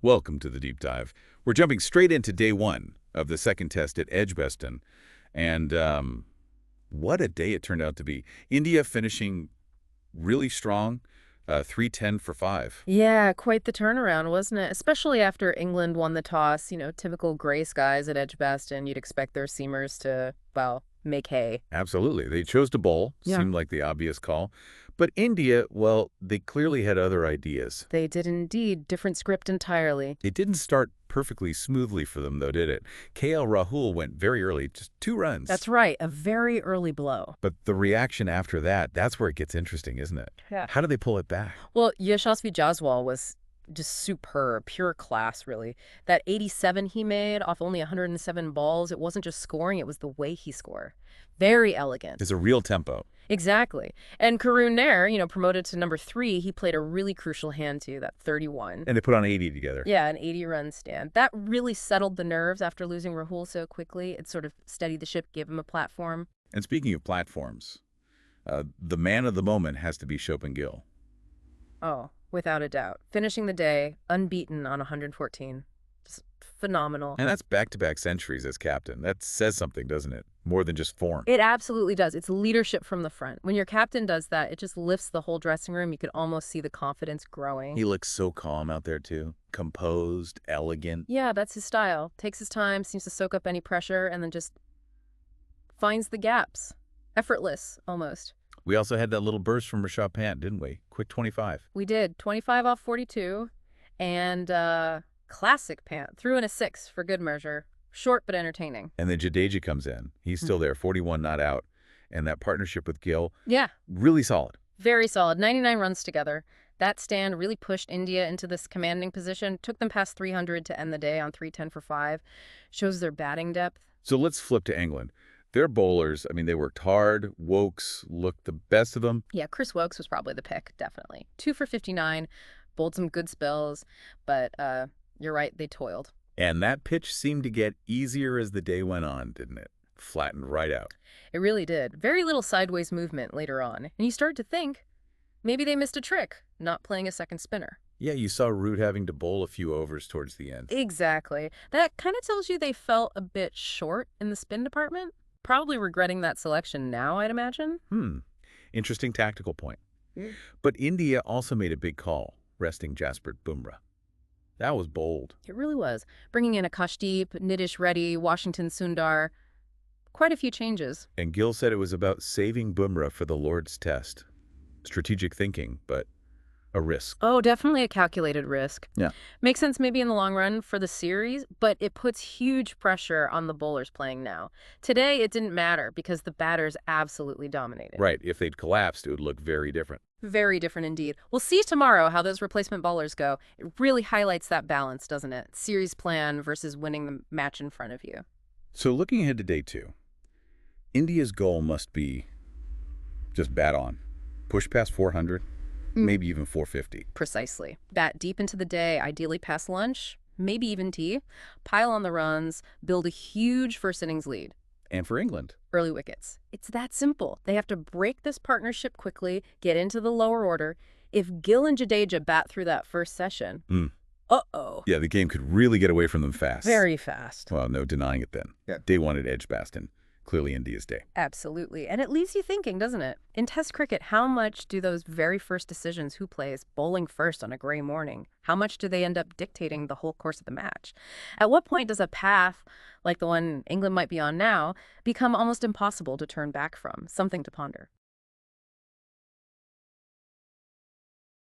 Welcome to the deep dive. We're jumping straight into day one of the second test at Edgbaston. And what a day it turned out to be. India finishing really strong, 310 for 5. Yeah, quite the turnaround, wasn't it? Especially after England won the toss. Typical gray skies at Edgbaston. You'd expect their seamers to, well, make hay. Absolutely. They chose to bowl, Yeah. seemed like the obvious call. But India, well, they clearly had other ideas. They did indeed. Different script entirely. It didn't start perfectly smoothly for them, though, did it? KL Rahul went very early, just 2 runs. That's right, a very early blow. But the reaction after that, that's where it gets interesting, isn't it? Yeah. How do they pull it back? Well, Yashasvi Jaiswal was just superb, pure class, really. That 87 he made off only 107 balls, it wasn't just scoring, it was the way he scored. Very elegant. There's a real tempo. Exactly. And Karun Nair, promoted to number 3, he played a really crucial hand too, that 31. And they put on 80 together. Yeah, an 80-run stand. That really settled the nerves after losing Rahul so quickly. It sort of steadied the ship, gave him a platform. And speaking of platforms, the man of the moment has to be Shubman Gill. Oh, without a doubt. Finishing the day, unbeaten on 114. Just phenomenal. And that's back-to-back centuries as captain. That says something, doesn't it? More than just form. It absolutely does. It's leadership from the front. When your captain does that, it just lifts the whole dressing room. You could almost see the confidence growing. He looks so calm out there, too. Composed, elegant. Yeah, that's his style. Takes his time, seems to soak up any pressure, and then just finds the gaps. Effortless, almost. We also had that little burst from Rishabh Pant, didn't we? Quick 25. We did. 25 off 42. And classic Pant. Threw in a 6 for good measure. Short but entertaining. And then Jadeja comes in. He's still there, 41 not out. And that partnership with Gill, Yeah, really solid. very solid. 99 runs together. That stand really pushed India into this commanding position. Took them past 300 to end the day on 310 for 5. Shows their batting depth. So let's flip to England. Their bowlers, they worked hard. Wokes looked the best of them. Yeah, Chris Wokes was probably the pick, definitely. 2 for 59. Bowled some good spells. But you're right, they toiled. And that pitch seemed to get easier as the day went on, didn't it? Flattened right out. It really did. Very little sideways movement later on. And you start to think, maybe they missed a trick, not playing a second spinner. Yeah, you saw Root having to bowl a few overs towards the end. Exactly. That kind of tells you they felt a bit short in the spin department. Probably regretting that selection now, I'd imagine. Interesting tactical point. But India also made a big call, resting Jasprit Bumrah. That was bold. It really was. Bringing in Akashdeep, Nitish Reddy, Washington Sundar. Quite a few changes. And Gill said it was about saving Bumrah for the Lord's test. Strategic thinking, but a risk. Oh, definitely a calculated risk. Yeah. Makes sense maybe in the long run for the series, but it puts huge pressure on the bowlers playing now. Today, it didn't matter because the batters absolutely dominated. Right. If they'd collapsed, it would look very different. Very different indeed. We'll see tomorrow how those replacement bowlers go. It really highlights that balance, doesn't it? Series plan versus winning the match in front of you. So looking ahead to day 2, India's goal must be just bat on. Push past 400, maybe even 450. Precisely. Bat deep into the day, ideally past lunch, maybe even tea. Pile on the runs, build a huge first innings lead. And for England, Early wickets. It's that simple. They have to break this partnership quickly, get into the lower order. If Gill and Jadeja bat through that first session, uh-oh. yeah, the game could really get away from them fast. Very fast. Well, no denying it then. Yeah. Day 1 at Edgbaston. Clearly India's day. Absolutely. And it leaves you thinking, doesn't it? In Test cricket, how much do those very first decisions, who plays bowling first on a gray morning, how much do they end up dictating the whole course of the match? At what point does a path, like the one England might be on now, become almost impossible to turn back from? Something to ponder.